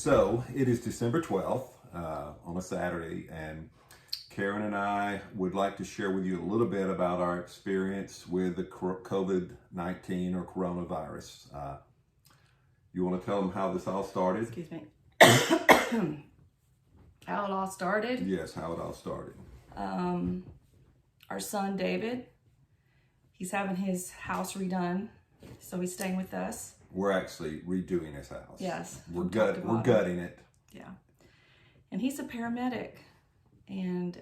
So it is December 12th on a Saturday, and Karen and I would like to share with you a little bit about our experience with the COVID-19 or coronavirus. You want to tell them how this all started? Excuse me. How it all started? Yes, how it all started. Our son David, he's having his house redone, so he's staying with us. We're actually redoing his house. Yes. We're gutting it. Yeah. And he's a paramedic, and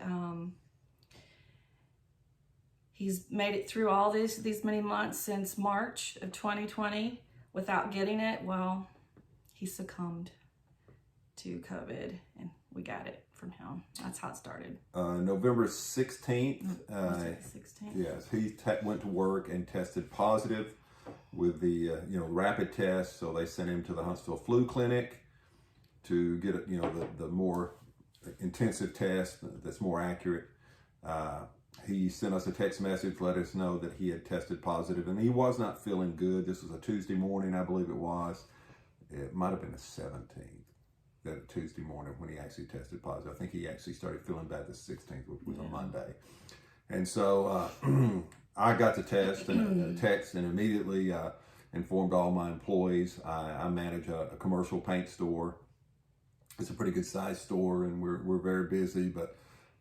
he's made it through all these many months since March of 2020 without getting it. Well, he succumbed to COVID, and we got it from him. That's how it started. November 16th. 16th. Yes, he went to work and tested positive with the rapid test. So they sent him to the Huntsville Flu Clinic to get the more intensive test that's more accurate. He sent us a text message, let us know that he had tested positive, and he was not feeling good. This was a Tuesday morning, I believe it was. It might have been the 17th. That Tuesday morning when he actually tested positive. I think he actually started feeling bad the 16th, which was a Monday. And so I got the text and text and immediately informed all my employees. I manage a commercial paint store. It's a pretty good sized store, and we're very busy, but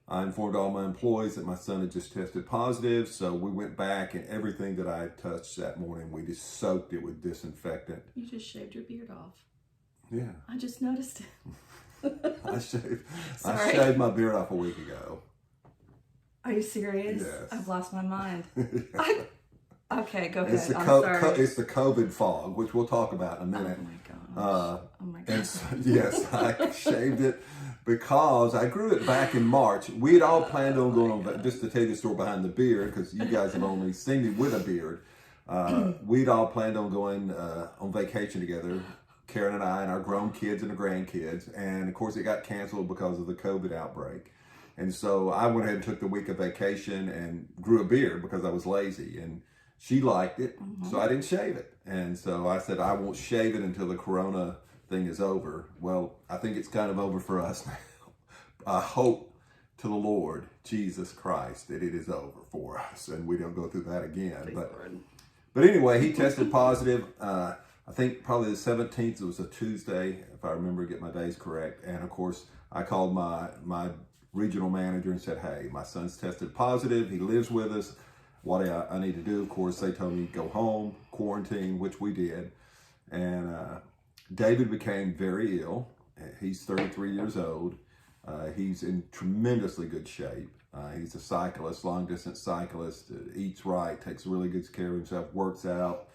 I informed all my employees that my son had just tested positive. So we went back, and everything that I had touched that morning, we just soaked it with disinfectant. You just shaved your beard off. Yeah. I just noticed it. I shaved my beard off a week ago. Are you serious? Yes. I've lost my mind. Okay, go ahead. It's the it's the COVID fog, which we'll talk about in a minute. Oh my gosh. And so, yes, I shaved it because I grew it back in March. We had all planned on going on, just to tell you the story behind the beard, because you guys have only seen me with a beard. We'd all planned on going on vacation together, Karen and I and our grown kids and the grandkids. And of course it got canceled because of the COVID outbreak. And so I went ahead and took the week of vacation and grew a beard because I was lazy, and she liked it. So I didn't shave it. And so I said, I won't shave it until the Corona thing is over. Well, I think it's kind of over for us now. I hope to the Lord Jesus Christ that it is over for us and we don't go through that again. But anyway, he tested positive. I think probably the 17th, it was a Tuesday, if I remember, get my days correct. And of course, I called my regional manager and said, hey, my son's tested positive. He lives with us. What I need to do, of course, they told me go home, quarantine, which we did. And David became very ill. He's 33 years old. He's in tremendously good shape. He's a cyclist, long distance cyclist, eats right, takes really good care of himself, works out.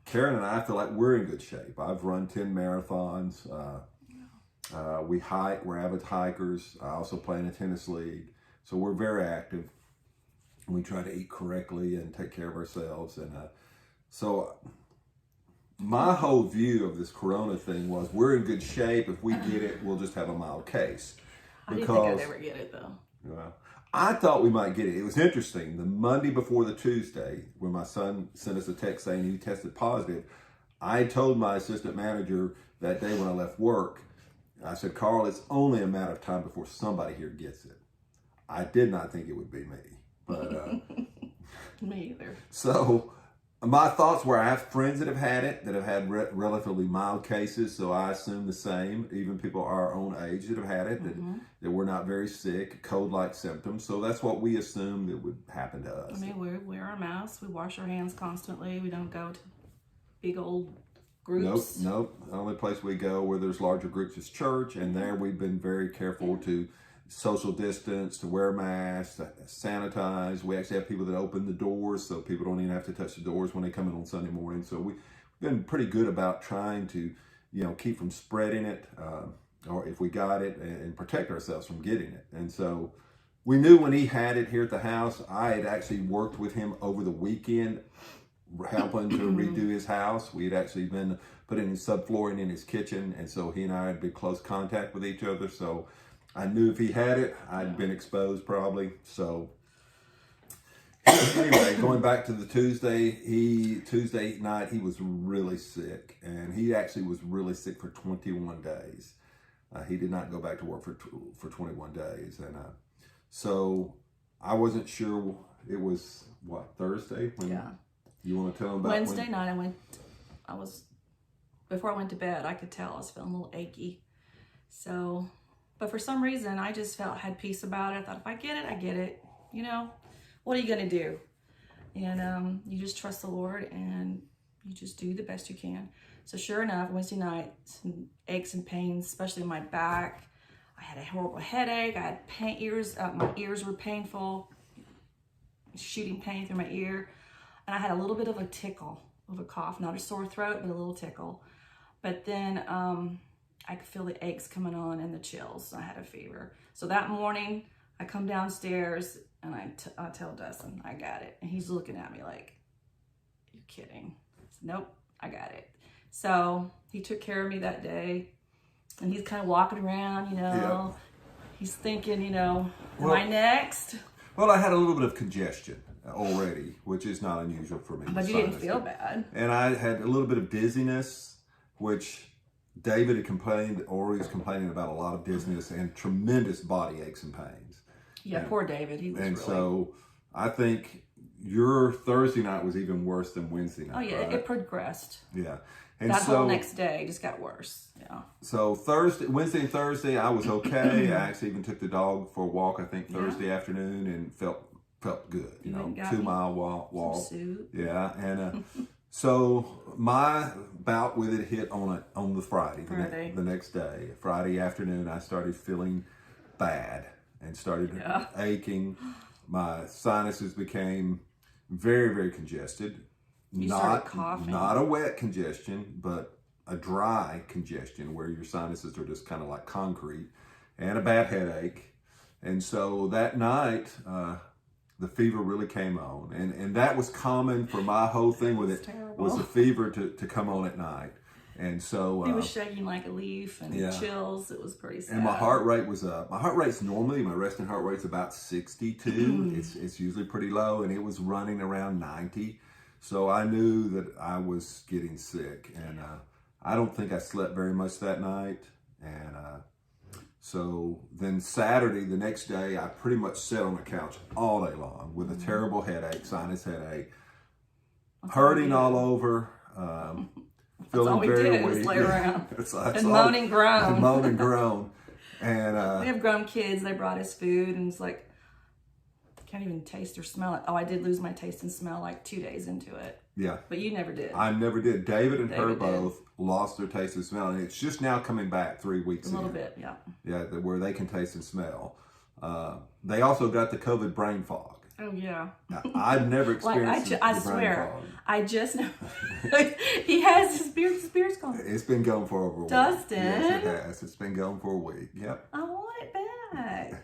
Karen and I feel like we're in good shape. I've run 10 marathons. We hike, we're avid hikers. I also play in a tennis league. So we're very active. We try to eat correctly and take care of ourselves. And so my whole view of this Corona thing was we're in good shape. If we get it, we'll just have a mild case. I didn't think I'd ever get it though. Well, I thought we might get it. It was interesting. The Monday before the Tuesday, when my son sent us a text saying he tested positive, I told my assistant manager that day when I left work, I said, Carl, it's only a matter of time before somebody here gets it. I did not think it would be me. But me either. So my thoughts were I have friends that have had it, that have had relatively mild cases, so I assume the same. Even people our own age that have had it, that were not very sick, cold-like symptoms. So that's what we assumed that would happen to us. I mean, we wear our masks, we wash our hands constantly, we don't go to big old groups. Nope. The only place we go where there's larger groups is church, and there we've been very careful to social distance, to wear masks, to sanitize. We actually have people that open the doors so people don't even have to touch the doors when they come in on Sunday morning. So we've been pretty good about trying to, keep from spreading it, or if we got it, and protect ourselves from getting it. And so we knew when he had it here at the house. I had actually worked with him over the weekend, helping to redo his house. We had actually been putting subflooring in his kitchen, and so he and I had been close contact with each other. So I knew if he had it, I'd been exposed probably. So Anyway, going back to the Tuesday night, he was really sick, and he actually was really sick for 21 days. He did not go back to work for 21 days, and so I wasn't sure. It was what, Thursday? Yeah. You want to tell him about Wednesday night? Before I went to bed, I could tell I was feeling a little achy. So, but for some reason, I just had peace about it. I thought, if I get it, I get it. You know, what are you gonna do? And you just trust the Lord, and you just do the best you can. So sure enough, Wednesday night, some aches and pains, especially in my back. I had a horrible headache. I had my ears were painful, shooting pain through my ear. And I had a little bit of a tickle of a cough, not a sore throat, but a little tickle. But then I could feel the aches coming on and the chills. I had a fever. So that morning, I come downstairs and I tell Dustin, I got it. And he's looking at me like, you're kidding. I said, nope, I got it. So he took care of me that day. And he's kind of walking around, you know. Yeah. He's thinking, you know, am I next? Well, I had a little bit of congestion already, which is not unusual for me. But you didn't feel bad. And I had a little bit of dizziness, which David had complained, or he's complaining about a lot of dizziness and tremendous body aches and pains. Yeah, and, poor David. He was and really... so I think your Thursday night was even worse than Wednesday night. Oh yeah, right? It progressed. Yeah. And that whole next day just got worse. Yeah. So Wednesday and Thursday, I was okay. I actually even took the dog for a walk, I think Thursday afternoon, and felt good. You know, 2-mile walk. Yeah. And so my bout with it hit on the Friday. The next day. Friday afternoon, I started feeling bad and started aching. My sinuses became very, very congested. You started coughing. Not a wet congestion, but a dry congestion where your sinuses are just kind of like concrete, and a bad headache. And so that night, the fever really came on. And that was common for my whole thing with it, was the fever to come on at night. And so... he was shaking like a leaf and chills. It was pretty sad. And my heart rate was up. My heart rate's normally, my resting heart rate's about 62. It's usually pretty low, and it was running around 90. So I knew that I was getting sick, and I don't think I slept very much that night. And so then Saturday, the next day, I pretty much sat on the couch all day long with a terrible headache, sinus headache, hurting all over, feeling very weak. Was lay around and moan and groan. And moan and groan. And we have grown kids. They brought us food, and it's like, can't even taste or smell it. Oh, I did lose my taste and smell like 2 days into it. Yeah. But you never did. I never did. David and her both lost their taste and smell, and it's just now coming back 3 weeks ago. A little bit, yeah. Yeah, where they can taste and smell. They also got the COVID brain fog. Oh, yeah. I've never experienced I swear, fog. I just know. He has his beard's gone. It's been going for over a week. Dustin? Yes, it has. It's been going for a week. Yep. I want it back.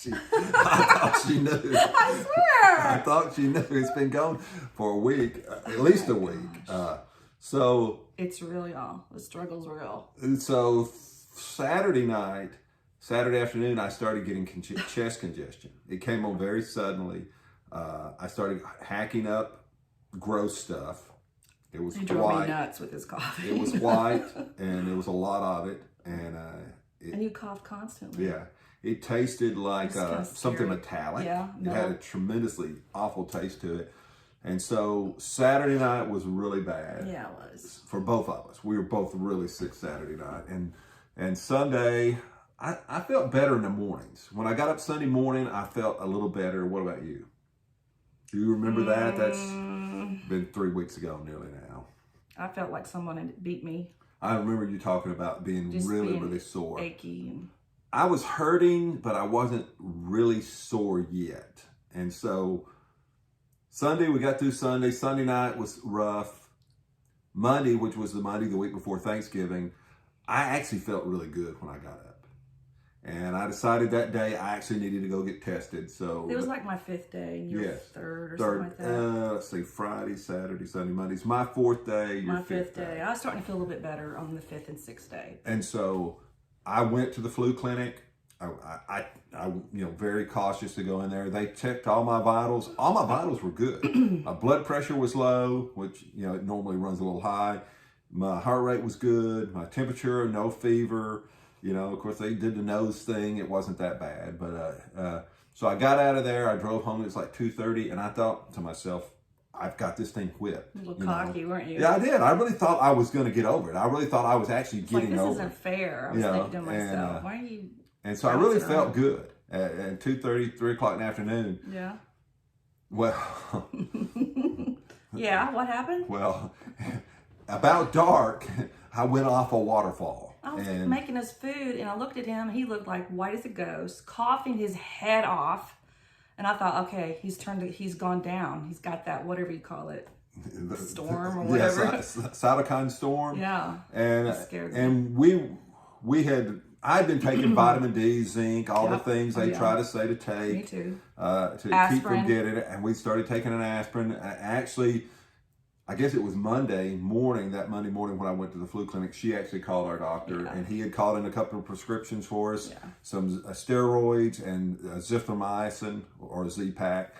I thought she knew. I swear. I thought she knew. It's been going for a week, at least a week. So it's really the struggle's real. And so Saturday afternoon, I started getting chest congestion. It came on very suddenly. I started hacking up gross stuff. It was He drove me nuts with his coffee. It was white, and there was a lot of it, and you cough constantly. Yeah. It tasted like something metallic. Yeah, It had a tremendously awful taste to it. And so Saturday night was really bad. Yeah, it was. For both of us. We were both really sick Saturday night. And Sunday, I felt better in the mornings. When I got up Sunday morning, I felt a little better. What about you? Do you remember that? That's been 3 weeks ago nearly now. I felt like someone had beat me. I remember you talking about being really sore. Achy. I was hurting, but I wasn't really sore yet. And so Sunday, we got through Sunday. Sunday night was rough. Monday, which was the Monday the week before Thanksgiving, I actually felt really good when I got up. And I decided that day I actually needed to go get tested. So it was like my 5th day and your third or something like that. Let's see, Friday, Saturday, Sunday, Monday. It's my 4th day, your my 5th day. I was starting to feel a little bit better on the 5th and 6th day. And so I went to the flu clinic. very cautious to go in there. They checked all my vitals. All my vitals were good. My blood pressure was low, which, it normally runs a little high. My heart rate was good. My temperature, no fever. Of course, they did the nose thing. It wasn't that bad. But so I got out of there. I drove home. It was like 2:30. And I thought to myself, I've got this thing whipped. A little cocky, weren't you? Yeah, I did. I really thought I was going to get over it. I really thought I was actually getting over it. This isn't fair. I was thinking to myself, why are you... And so I really felt good at 2:30, 3 o'clock in the afternoon. Yeah. Well... Yeah, what happened? Well, about dark, I went off a waterfall. I was making us food, and I looked at him. He looked like white as a ghost, coughing his head off. And I thought, okay, he's gone down. He's got that, whatever you call it, storm or whatever. Cytokine storm. Yeah. And scared me. I'd been taking vitamin D, zinc, all the things they try to say to take. Me too. To keep from getting it. And we started taking an aspirin. Actually, I guess it was Monday morning when I went to the flu clinic, she actually called our doctor, and he had called in a couple of prescriptions for us, some steroids and zithromycin or Z-Pak,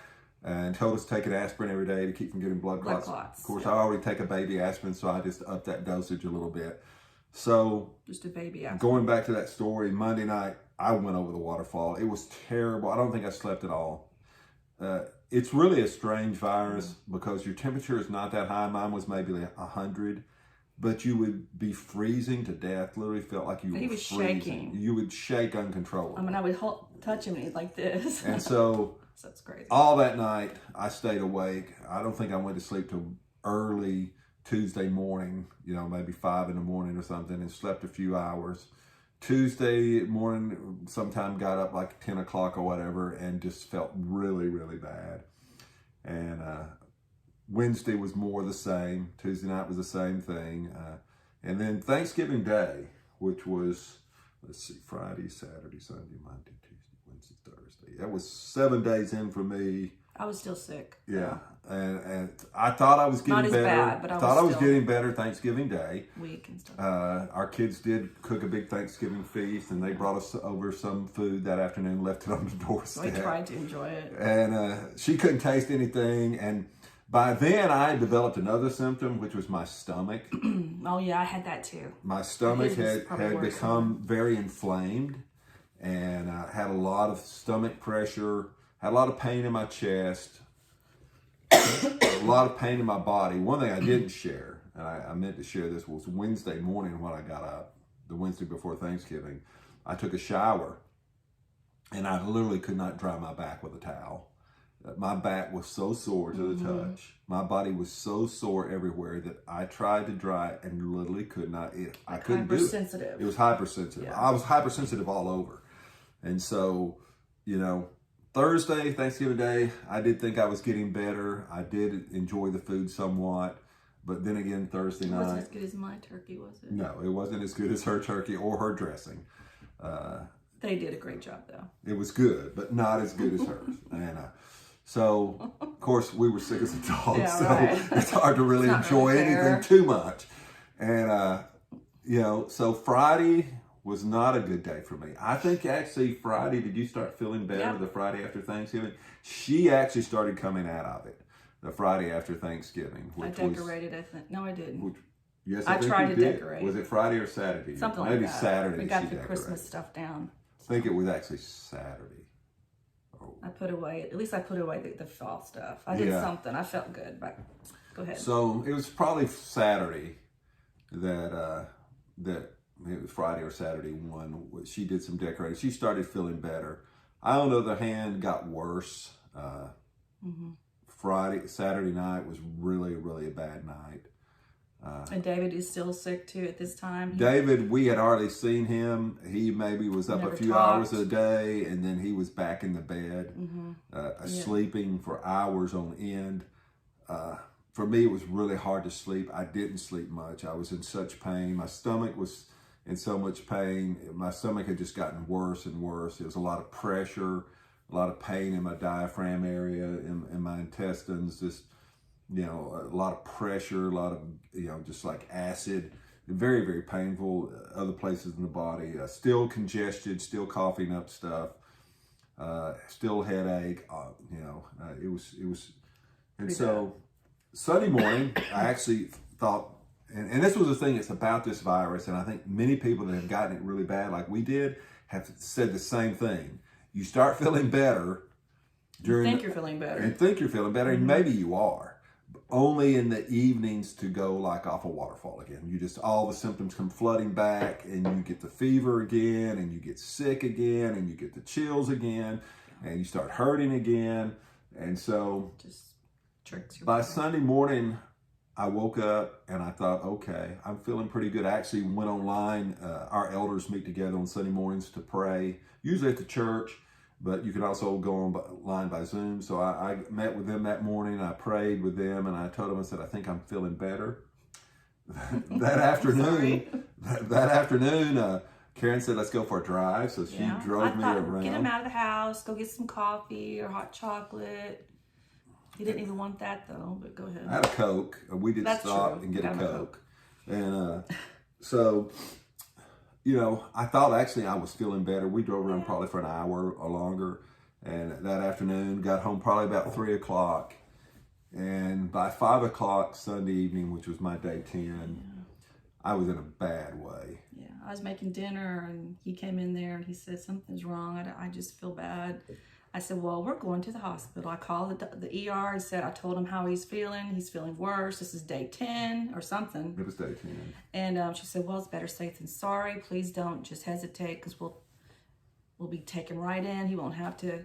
and told us to take an aspirin every day to keep from getting blood clots. Of course, I already take a baby aspirin, so I just upped that dosage a little bit. So, just a baby aspirin. Going back to that story, Monday night, I went over the waterfall. It was terrible. I don't think I slept at all. It's really a strange virus because your temperature is not that high. Mine was maybe like 100, but you would be freezing to death. Literally felt like you were freezing. Shaking. You would shake uncontrollably. I mean, I would touch him and he'd like this. And so that's crazy. All that night, I stayed awake. I don't think I went to sleep till early Tuesday morning, maybe 5 in the morning or something, and slept a few hours. Tuesday morning, sometime got up like 10 o'clock or whatever and just felt really, really bad. And Wednesday was more the same. Tuesday night was the same thing. And then Thanksgiving Day, which was, Friday, Saturday, Sunday, Monday, Tuesday, Wednesday, Thursday. That was 7 days in for me. I was still sick. Yeah. And I thought I was getting better. Not as bad, but I was getting better Thanksgiving Day. Weak and stuff. Our kids did cook a big Thanksgiving feast, and they brought us over some food that afternoon, left it on the doorstep. We tried to enjoy it. And she couldn't taste anything. And by then, I had developed another symptom, which was my stomach. Oh, yeah, I had that too. My stomach had become very inflamed, and I had a lot of stomach pressure, had a lot of pain in my chest. A lot of pain in my body. One thing I didn't share, and I meant to share this, was Wednesday morning when I got up, the Wednesday before Thanksgiving, I took a shower, and I literally could not dry my back with a towel. My back was so sore to the touch. My body was so sore everywhere that I tried to dry it and literally could not. I couldn't do it. Hypersensitive. It was hypersensitive. Yeah. I was hypersensitive all over. And so, Thursday, Thanksgiving Day, I did think I was getting better. I did enjoy the food somewhat. But then again, Thursday night... It wasn't as good as my turkey, was it? No, it wasn't as good as her turkey or her dressing. They did a great job, though. It was good, but not as good as hers. And so, of course, we were sick as a dog, it's hard to really enjoy anything too much. And, so Friday was not a good day for me. I think actually Friday, did you start feeling better the Friday after Thanksgiving? She actually started coming out of it the Friday after Thanksgiving. I decorated, I think. No, I didn't. Yes, I tried to decorate. Was it Friday or Saturday? Something Maybe like that. Saturday. We got the Christmas stuff down. I think it was actually Saturday. Oh. I put away the fall stuff. I did something. I felt good, but go ahead. So it was probably Saturday that it was Friday or Saturday one. She did some decorating. She started feeling better. I, on the other hand, got worse. Saturday night was really, really a bad night. And David is still sick too at this time. David, we had already seen him. He maybe was up a few hours a day, and then he was back in the bed, sleeping for hours on end. For me, it was really hard to sleep. I didn't sleep much. I was in such pain. My stomach was in so much pain. My stomach had just gotten worse and worse. There was a lot of pressure, a lot of pain in my diaphragm area, in my intestines, just, a lot of pressure, a lot of, just like acid. very, very painful. Other places in the body, still congested, still coughing up stuff, still headache. It was, and Pretty so Sunday morning, I actually thought, and this was the thing. It's about this virus, and I think many people that have gotten it really bad, like we did, have said the same thing. You start feeling better during. You think you're feeling better. And think you're feeling better, and maybe you are. Only in the evenings to go like off a waterfall again. You just, all the symptoms come flooding back, and you get the fever again, and you get sick again, and you get the chills again, and you start hurting again. And so Just tricks your by body. Sunday morning, I woke up and I thought, okay, I'm feeling pretty good. I actually went online. Our elders meet together on Sunday mornings to pray, usually at the church, but you can also go online by Zoom. So I met with them that morning. I prayed with them, and I told them, I said, I think I'm feeling better. that afternoon, Karen said, let's go for a drive. So she drove me around. Get him out of the house, go get some coffee or hot chocolate. He didn't even want that though, but go ahead. I had a Coke. We did stop and get a Coke. And so, I thought actually I was feeling better. We drove around probably for an hour or longer. And that afternoon, got home probably about 3 o'clock. And by 5 o'clock Sunday evening, which was my day 10, I was in a bad way. Yeah, I was making dinner and he came in there and he said, something's wrong. I just feel bad. I said, well, we're going to the hospital. I called the ER and said, I told him how he's feeling. He's feeling worse. This is day 10 or something. It was day 10. And she said, well, it's better safe than sorry. Please don't just hesitate, because we'll be taken right in. He won't have to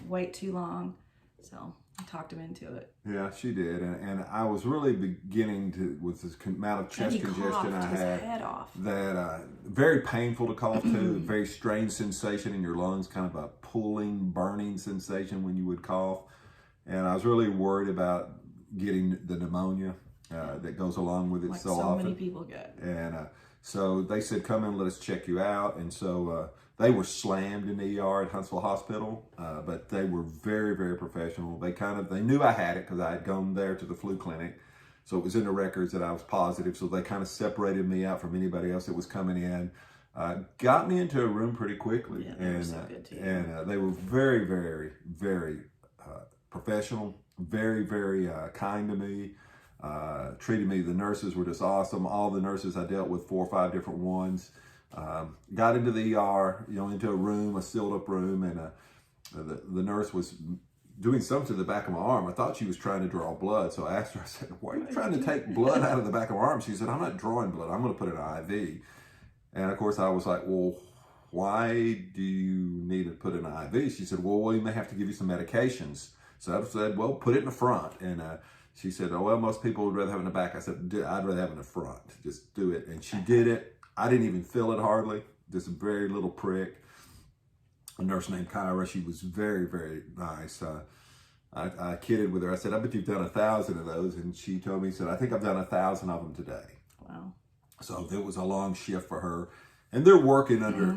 wait too long. So I talked him into it. Yeah, she did. And I was really beginning to, with this amount of chest congestion I had, his head off. that very painful to cough too, very strange sensation in your lungs, kind of a pulling, burning sensation when you would cough. And I was really worried about getting the pneumonia that goes along with it like so often. Many people get. And so they said, come in, let us check you out. And so they were slammed in the ER at Huntsville Hospital, but they were very, very professional. They knew I had it because I had gone there to the flu clinic. So it was in the records that I was positive. So they kind of separated me out from anybody else that was coming in. Got me into a room pretty quickly. Yeah, they were so good too. And they were very, very, very professional, very, very kind to me. Treated me. The nurses were just awesome. All the nurses I dealt with, 4 or 5 different ones. Got into the ER, into a room, a sealed up room, and the nurse was doing something to the back of my arm. I thought she was trying to draw blood, so I asked her, I said, why are you trying to take blood out of the back of my arm? She said, I'm not drawing blood, I'm going to put an IV. And of course I was like, well, why do you need to put an IV? She said, well, we may have to give you some medications. So I said, well, put it in the front. And she said, oh, well, most people would rather have it in the back. I said, I'd rather have it in the front. Just do it. And she did it. I didn't even feel it hardly. Just a very little prick. A nurse named Kyra, she was very, very nice. I kidded with her. I said, I bet you've done 1,000 of those. And she told me, said, I think I've done 1,000 of them today. Wow. So it was a long shift for her. And they're working under,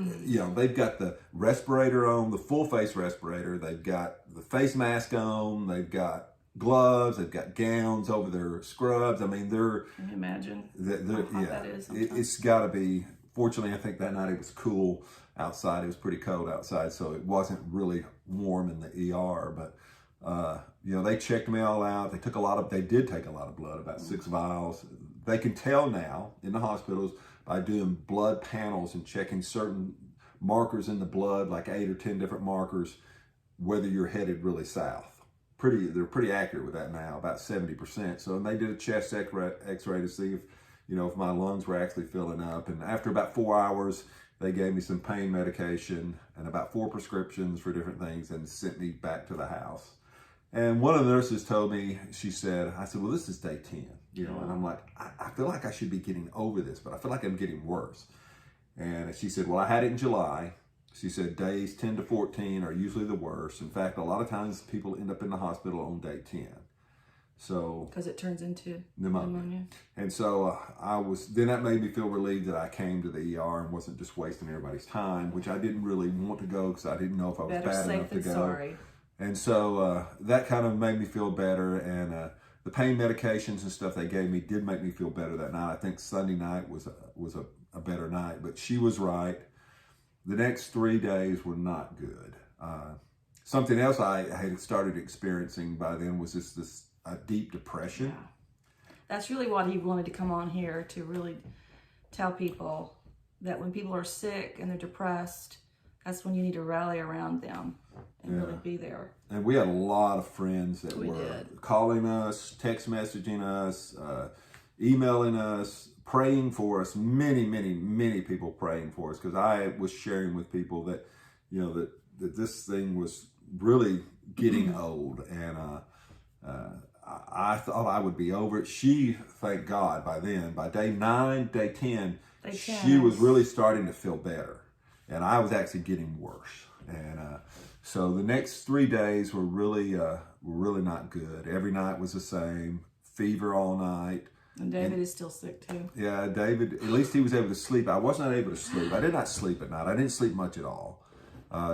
they've got the respirator on, the full face respirator. They've got the face mask on. They've got gloves. They've got gowns over their scrubs. I mean, they're... Can you imagine how hot that is sometimes? It's got to be... Fortunately, I think that night it was cool outside. It was pretty cold outside, so it wasn't really warm in the ER. But, they checked me all out. They did take a lot of blood, about 6 vials. They can tell now in the hospitals by doing blood panels and checking certain markers in the blood, like 8 or 10 different markers, whether you're headed really south. They're pretty accurate with that now, about 70%. So they did a chest x-ray to see if my lungs were actually filling up. And after about 4 hours, they gave me some pain medication and about 4 prescriptions for different things and sent me back to the house. And one of the nurses told me, I said, well, this is day 10, and I'm like, I feel like I should be getting over this, but I feel like I'm getting worse. And she said, well, I had it in July. She said, days 10 to 14 are usually the worst. In fact, a lot of times people end up in the hospital on day 10. So, because it turns into pneumonia. And so then that made me feel relieved that I came to the ER and wasn't just wasting everybody's time, which I didn't really want to go because I didn't know if I was bad enough to go. Sorry. And so that kind of made me feel better. And the pain medications and stuff they gave me did make me feel better that night. I think Sunday night was a better night, but she was right. The next 3 days were not good. Something else I had started experiencing by then was this deep depression. Yeah. That's really what he wanted to come on here to really tell people that when people are sick and they're depressed, that's when you need to rally around them and really be there. And we had a lot of friends that were calling us, text messaging us, emailing us, praying for us. Many people praying for us, because I was sharing with people that, you know, that this thing was really getting old, and I thought I would be over it. She, thank God, by then, by day 9, day 10, she was really starting to feel better, and I was actually getting worse. And so the next 3 days were really not good. Every night was the same, fever all night. And David is still sick too. Yeah, David, at least he was able to sleep. I was not able to sleep. I did not sleep at night. I didn't sleep much at all.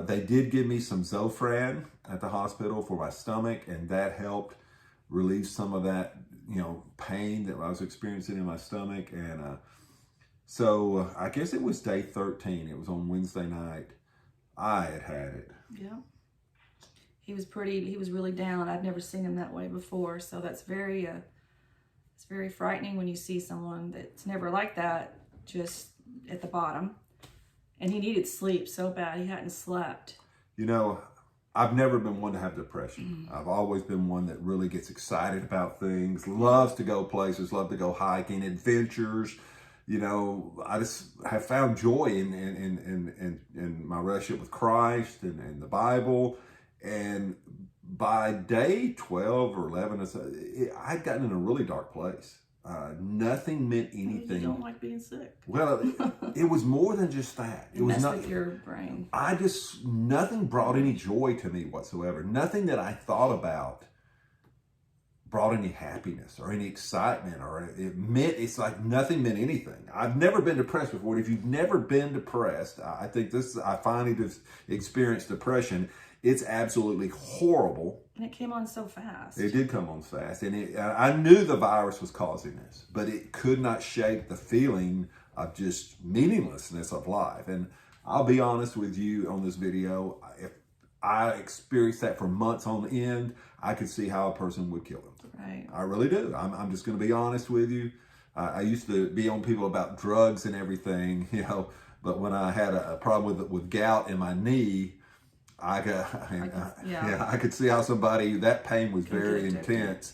They did give me some Zofran at the hospital for my stomach, and that helped relieve some of that, you know, pain that I was experiencing in my stomach. And so I guess it was day 13. It was on Wednesday night. I had it. Yeah. He was really down. I've never seen him that way before. So that's it's very frightening when you see someone that's never like that, just at the bottom. And he needed sleep so bad. He hadn't slept. You know, I've never been one to have depression. I've always been one that really gets excited about things, loves to go places, love to go hiking, adventures. You know, I just have found joy in my relationship with Christ and the Bible. And by day 12 or 11, I'd gotten in a really dark place. Nothing meant anything. You don't like being sick. Well, it was more than just that. It was not with your brain. Nothing brought any joy to me whatsoever. Nothing that I thought about brought any happiness or any excitement, or it's like nothing meant anything. I've never been depressed before. If you've never been depressed, I think I finally just experienced depression. It's absolutely horrible. And it came on so fast. It did come on fast. And I knew the virus was causing this, but it could not shake the feeling of just meaninglessness of life. And I'll be honest with you on this video, if I experienced that for months on end, I could see how a person would kill him. Right. I really do. I'm just going to be honest with you. I used to be on people about drugs and everything, you know, but when I had a problem with gout in my knee, I could see how somebody, that pain was very intense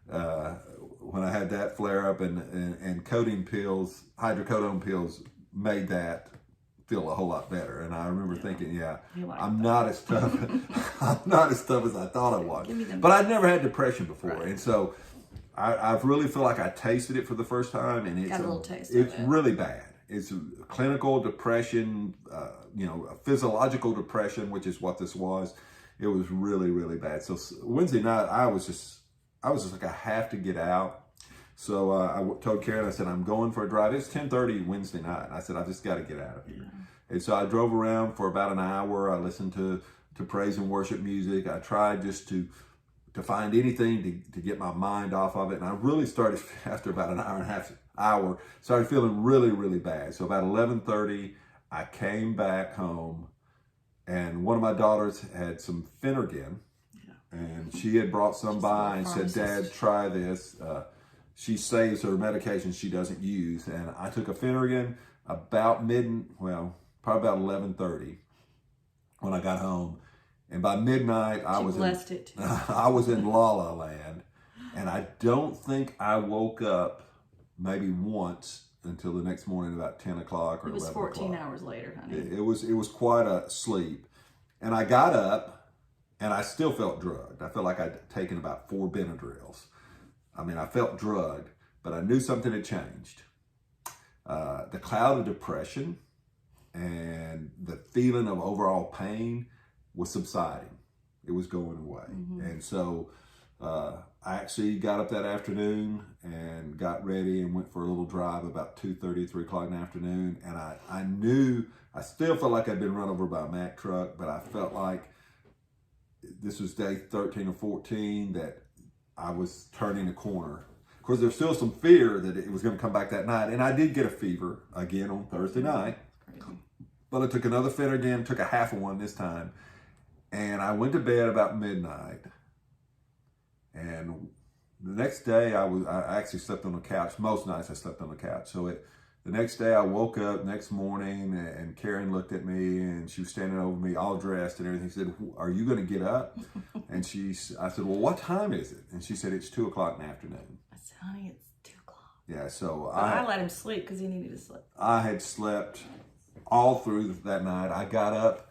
when I had that flare up, and codeine pills, hydrocodone pills made that feel a whole lot better. And I remember thinking, I'm not as tough. I'm not as tough as I thought I was. But I'd never had depression before, and so I really feel like I tasted it for the first time, and it's got a little taste. It's really bad. It's clinical depression, you know, a physiological depression, which is what this was. It was really, really bad. So Wednesday night, I was just like, I have to get out. So I told Karen, I said, I'm going for a drive. It's 10:30 Wednesday night. I said, I just got to get out of here. Yeah. And so I drove around for about an hour. I listened to praise and worship music. I tried just to find anything to get my mind off of it. And I really started, after about an hour and a half, started feeling really, really bad. So about 11:30, I came back home, and one of my daughters had some Phenergan, and she had brought some by and said, Dad, try this. She saves her medication she doesn't use. And I took a Phenergan about probably about 11:30 when I got home. And by midnight, I was in La La Land. And I don't think I woke up maybe once until the next morning, about 10 o'clock or 11 o'clock. It was 14 hours later, honey. It was quite a sleep. And I got up, and I still felt drugged. I felt like I'd taken about 4 Benadryls. I mean, I felt drugged, but I knew something had changed. The cloud of depression and the feeling of overall pain was subsiding. It was going away. And so I actually got up that afternoon and got ready and went for a little drive about 2:30, 3 o'clock in the afternoon. And I knew, I still felt like I'd been run over by a Mack truck, but I felt like this was day 13 or 14, that I was turning a corner. Of course, there's still some fear that it was going to come back that night. And I did get a fever again on Thursday night. But I took another fever again, took a half of one this time. And I went to bed about midnight. And the next day, I actually slept on the couch. Most nights I slept on the couch. So the next day I woke up next morning and Karen looked at me and she was standing over me all dressed and everything. She said, "Are you going to get up?" And I said, "Well, what time is it?" And she said, "It's 2:00 in the afternoon." I said, "Honey, it's 2:00. Yeah, so I let him sleep because he needed to sleep. I had slept all through that night. I got up.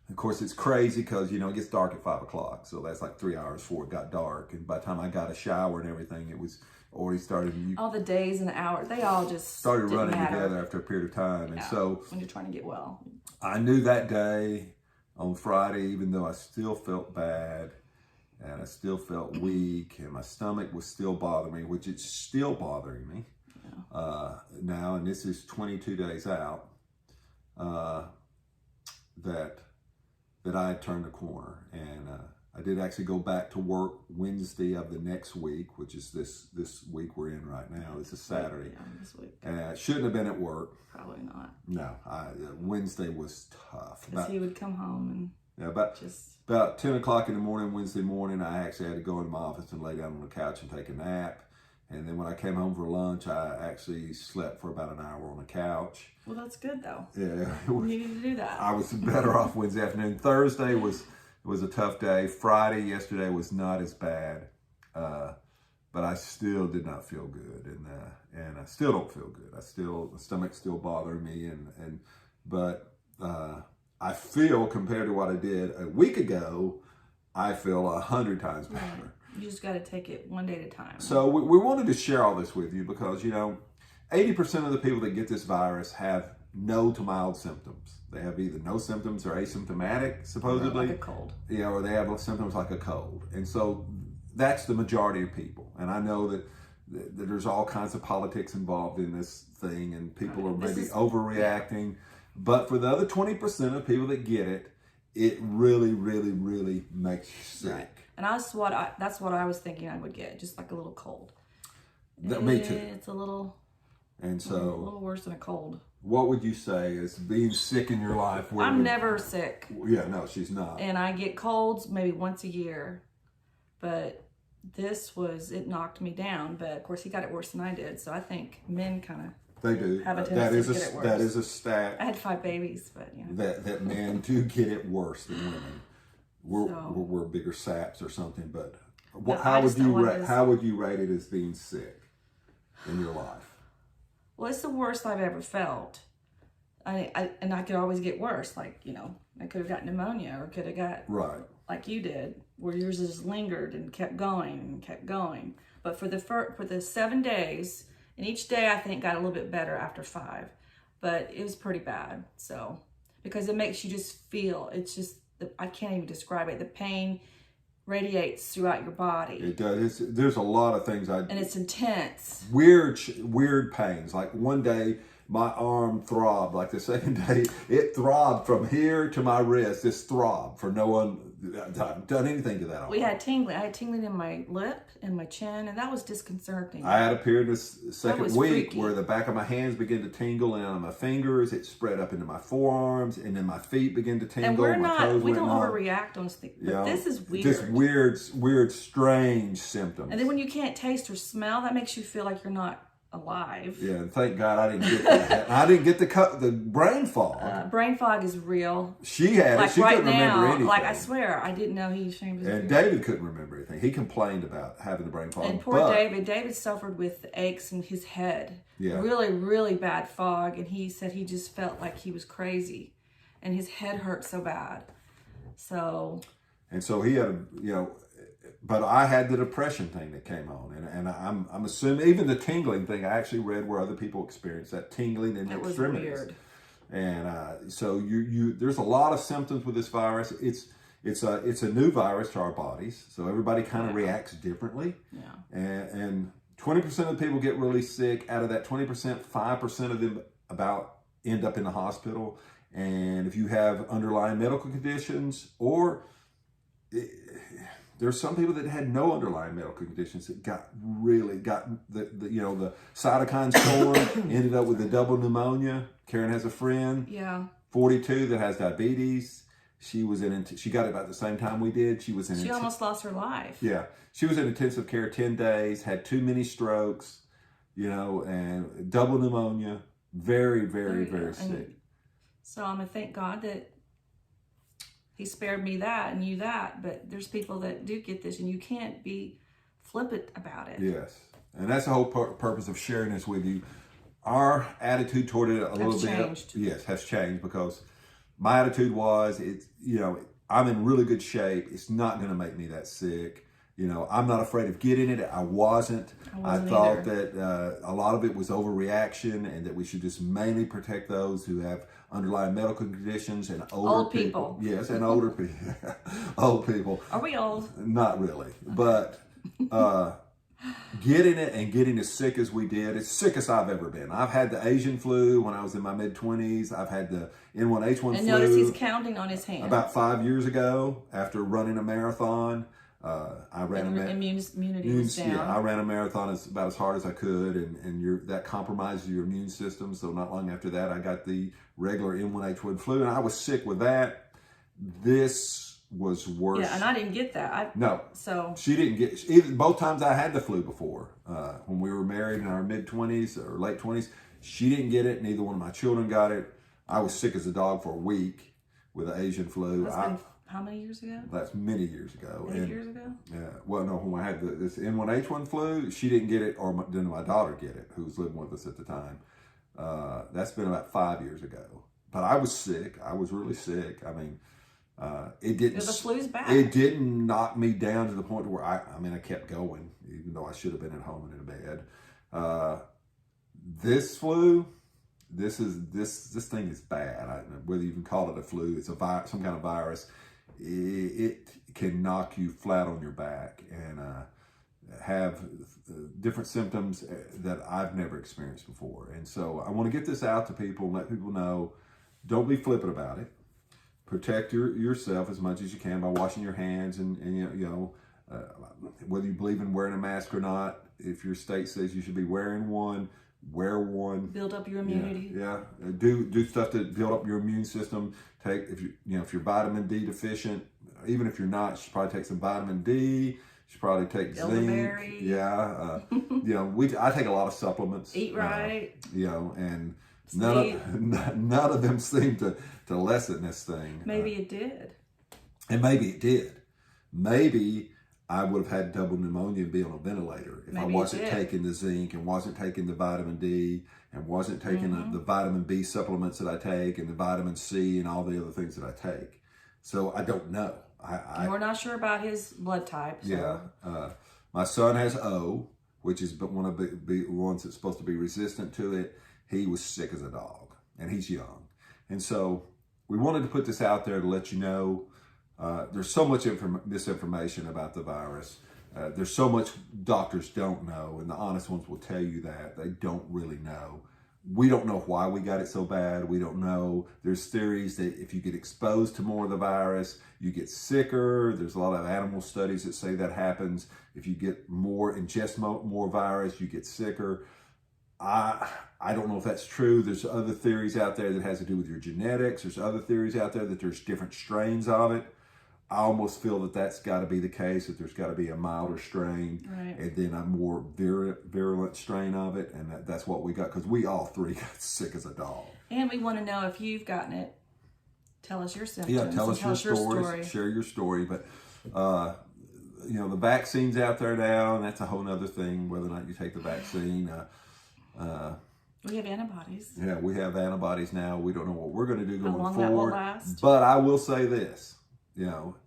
Of course, it's crazy because, it gets dark at 5:00. So that's like 3 hours before it got dark. And by the time I got a shower and everything, it was already started. All the days and the hours, they all just started didn't running matter. together after a period of time. And so when you're trying to get well. I knew that day on Friday, even though I still felt bad and I still felt weak and my stomach was still bothering me, which it's still bothering me now. And this is 22 days out, that I had turned the corner. And I did actually go back to work Wednesday of the next week, which is this week we're in right now. This is Saturday. Yeah, this week. Shouldn't have been at work. Probably not. No, Wednesday was tough. Because he would come home and about 10 o'clock in the morning, Wednesday morning, I actually had to go into my office and lay down on the couch and take a nap. And then when I came home for lunch, I actually slept for about an hour on the couch. Well, that's good though. Yeah. You needed to do that. I was better off Wednesday afternoon. Thursday was a tough day. Friday, yesterday, was not as bad. But I still did not feel good. And I still don't feel good. The stomach's still bothering me. But I feel, compared to what I did a week ago, I feel 100 times better. Right. You just got to take it one day at a time. So we wanted to share all this with you because, 80% of the people that get this virus have no to mild symptoms. They have either no symptoms or asymptomatic, supposedly. Or like a cold. Yeah, or they have symptoms like a cold. And so that's the majority of people. And I know that there's all kinds of politics involved in this thing and people are maybe overreacting. Yeah. But for the other 20% of people that get it, it really, really, really makes you sick. Right. And that's what I was thinking I would get, just like a little cold. Me too. It's a little worse than a cold. What would you say is being sick in your life? I'm never sick. Yeah, no, she's not. And I get colds maybe once a year, but it knocked me down. But of course, he got it worse than I did. So I think men kind of have a tendency to get it worse. That is a stat. I had 5 babies, but that men do get it worse than women. We're bigger saps or something. But how would you rate it as being sick in your life? Well, it's the worst I've ever felt. I could always get worse. Like, I could have got pneumonia or could have got, like you did, where yours just lingered and kept going and kept going. But for the 7 days, and each day I think got a little bit better after 5, but it was pretty bad. So, because it makes you just feel, it's just, I can't even describe it. The pain radiates throughout your body. It does. There's a lot of things and it's intense. Weird pains. Like one day my arm throbbed. Like the second day it throbbed from here to my wrist. This throb for no one done anything to that arm. We had tingling. I had tingling in my lip and my chin, and that was disconcerting. I had a period this second week freaky. Where the back of my hands began to tingle and on my fingers. It spread up into my forearms, and then my feet began to tingle. And we don't overreact on things, but this is weird. Just weird, strange symptoms. And then when you can't taste or smell, that makes you feel like you're not alive. Yeah, and thank God I didn't get that. I didn't get the brain fog. Brain fog is real. She had it. She couldn't remember anything. Like I swear, I didn't know he shamed his And David couldn't remember anything. He complained about having the brain fog. And poor David. David suffered with aches in his head. Yeah. Really, really bad fog. And he said he just felt like he was crazy. And his head hurt so bad. And so he had, but I had the depression thing that came on, and I'm assuming even the tingling thing. I actually read where other people experience that tingling in the extremities. Was weird. And so there's a lot of symptoms with this virus. It's a new virus to our bodies, so everybody kind of reacts differently. Yeah. And 20% of the people get really sick. Out of that 20%, 5% of them end up in the hospital. And if you have underlying medical conditions or There's some people that had no underlying medical conditions that got the cytokine storm, ended up with a double pneumonia. Karen has a friend, 42, that has diabetes. She got it about the same time we did. She almost lost her life. Yeah, she was in intensive care 10 days, had too many strokes, and double pneumonia. Very, very, very sick. So I'm gonna thank God that He spared me that and you that. But there's people that do get this, and you can't be flippant about it. Yes, and that's the whole purpose of sharing this with you. Our attitude toward it has changed, because my attitude was, I'm in really good shape. It's not going to make me that sick. I'm not afraid of getting it. I wasn't. I thought that a lot of it was overreaction, and that we should just mainly protect those who have underlying medical conditions and old people. Yes, and older people. Old people. Are we old? Not really. But getting it and getting as sick as we did, it's sickest I've ever been. I've had the Asian flu when I was in my mid-20s. I've had the N1H1 flu. And notice he's counting on his hand. About 5 years ago, after running a marathon. I ran immunity was down. Yeah, I ran a marathon about as hard as I could, and that compromises your immune system. So not long after that, I got the regular N1H1 flu, and I was sick with that. This was worse. Yeah, and I didn't get that. No. So she didn't get both times I had the flu before. When we were married in our mid-20s or late 20s, she didn't get it. Neither one of my children got it. I was sick as a dog for a week with the Asian flu. How many years ago? That's many years ago. 8 years ago? Yeah. Well, no, when I had this N1H1 flu, she didn't get it, or didn't my daughter get it, who was living with us at the time. That's been about 5 years ago. But I was sick. I was really sick. I mean, it didn't. The flu's bad. It didn't knock me down to the point where I kept going, even though I should have been at home and in bed. This flu, this thing is bad. Whether you can call it a flu, it's some kind of virus. It can knock you flat on your back and have different symptoms that I've never experienced before. And so I want to get this out to people and let people know, don't be flippant about it. Protect yourself as much as you can by washing your hands and whether you believe in wearing a mask or not. If your state says you should be wearing one, wear one. Build up your immunity. Yeah. Do stuff to build up your immune system. If you're vitamin D deficient, even if you're not, you should probably take some vitamin D. You should probably take elderberry. Zinc. Yeah. I take a lot of supplements. Eat right. And none of them seem to lessen this thing. Maybe it did. And maybe it did. Maybe I would have had double pneumonia and be on a ventilator if I wasn't taking the zinc and wasn't taking the vitamin D and wasn't taking the vitamin B supplements that I take and the vitamin C and all the other things that I take. So I don't know. We're not sure about his blood type. So. Yeah. My son has O, which is one of the ones that's supposed to be resistant to it. He was sick as a dog, and he's young. And so we wanted to put this out there to let you know. There's so much misinformation about the virus. There's so much doctors don't know, and the honest ones will tell you that. They don't really know. We don't know why we got it so bad. We don't know. There's theories that if you get exposed to more of the virus, you get sicker. There's a lot of animal studies that say that happens. If you ingest more virus, you get sicker. I don't know if that's true. There's other theories out there that has to do with your genetics. There's other theories out there that there's different strains of it. I almost feel that that's got to be the case, that there's got to be a milder strain and then a more virulent strain of it. And that's what we got, because we all three got sick as a dog. And we want to know if you've gotten it. Tell us your symptoms. Yeah, tell us your stories. Share your story. But, the vaccine's out there now, and that's a whole other thing, whether or not you take the vaccine. We have antibodies. Yeah, we have antibodies now. We don't know what we're going to do going forward. That will last. But I will say this.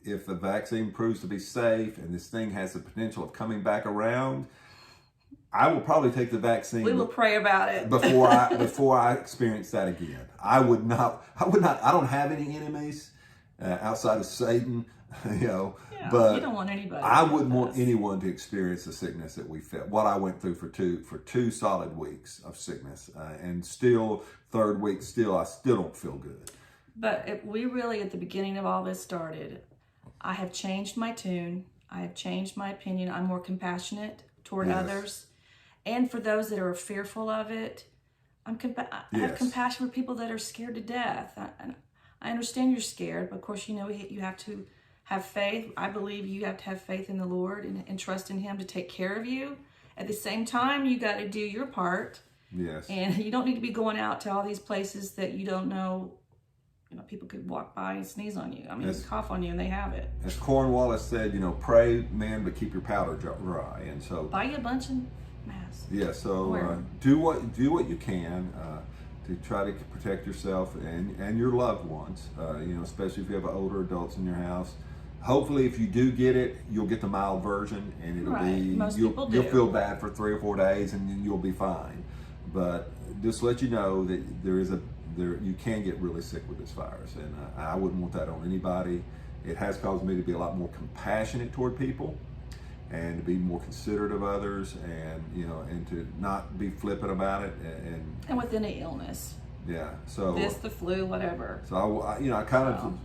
If the vaccine proves to be safe and this thing has the potential of coming back around, I will probably take the vaccine. We will pray about it before I experience that again. I would not. I don't have any enemies outside of Satan. But you don't want anybody. I wouldn't want anyone to experience the sickness that we felt. What I went through for two solid weeks of sickness, and still third week, I still don't feel good. But we really, at the beginning of all this started, I have changed my tune. I have changed my opinion. I'm more compassionate toward Yes. others. And for those that are fearful of it, I have Yes. compassion for people that are scared to death. I understand you're scared, but of course, you know, you have to have faith. I believe you have to have faith in the Lord and trust in Him to take care of you. At the same time, you got to do your part. Yes. And you don't need to be going out to all these places that you don't know. You know, people could walk by and sneeze on you. I mean, Yes. cough on you, and they have it. As Cornwallis said, you know, pray, men, but keep your powder dry. And so, Buy you a bunch of masks. yeah. So Where? do what you can to try to protect yourself and your loved ones. You know, especially if you have older adults in your house. Hopefully, if you do get it, you'll get the mild version, and it'll Right. be Most you'll people do. you'll feel bad for 3 or 4 days, and then you'll be fine. But just let you know that you can get really sick with this virus, and I wouldn't want that on anybody. It has caused me to be a lot more compassionate toward people, and to be more considerate of others, and you know, and to not be flippant about it, And with any illness, yeah. So the flu, whatever. so I kind of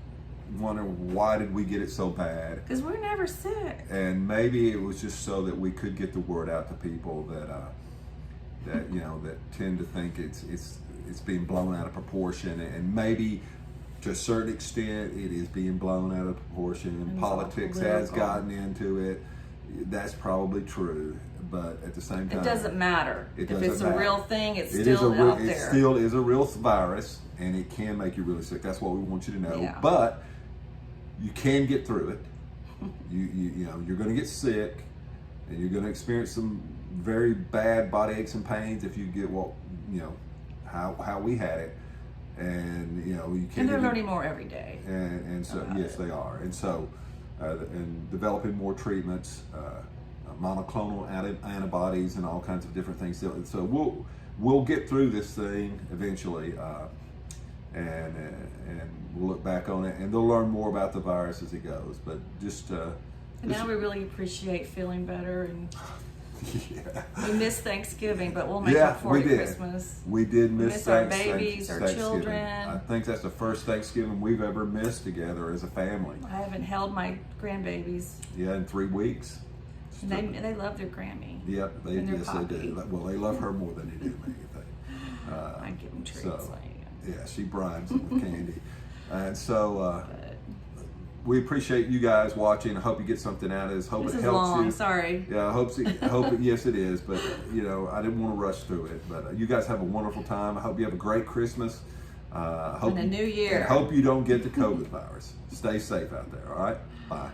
wonder, why did we get it so bad? Because we're never sick. And maybe it was just so that we could get the word out to people that you know, that tend to think it's being blown out of proportion, and maybe to a certain extent it is being blown out of proportion, and politics has gotten into it. That's probably true, but at the same time, It doesn't matter. If it's a real thing, it's It still out It there. still is a real virus, and it can make you really sick. That's what we want you to know. Yeah. But you can get through it. You know, you're going to get sick, and you're going to experience some very bad body aches and pains if you get how we had it, and you know, you can't. And they're learning more every day. And so yes, they are, and so and developing more treatments, monoclonal antibodies, and all kinds of different things. So we'll get through this thing eventually, and we'll look back on it, and they'll learn more about the virus as it goes. But just And now we really appreciate feeling better, and yeah. we miss Thanksgiving, but we'll make up for it at Christmas. We did miss our babies, our Thanksgiving. children. I think that's the first Thanksgiving we've ever missed together as a family. I haven't held my grandbabies. Yeah, in 3 weeks. And they love their Grammy. Yep, and their yes Poppy. they do. Well, they love her more than they do me. I give them treats. So, like, yeah, she bribes them with candy, and so but we appreciate you guys watching. I hope you get something out of this. Hope this it is helps long. you. Sorry. Yeah, I hope it. Yes, it is. But you know, I didn't want to rush through it. But you guys have a wonderful time. I hope you have a great Christmas. Hope And a new year. And hope you don't get the COVID virus. Stay safe out there. All right. Bye.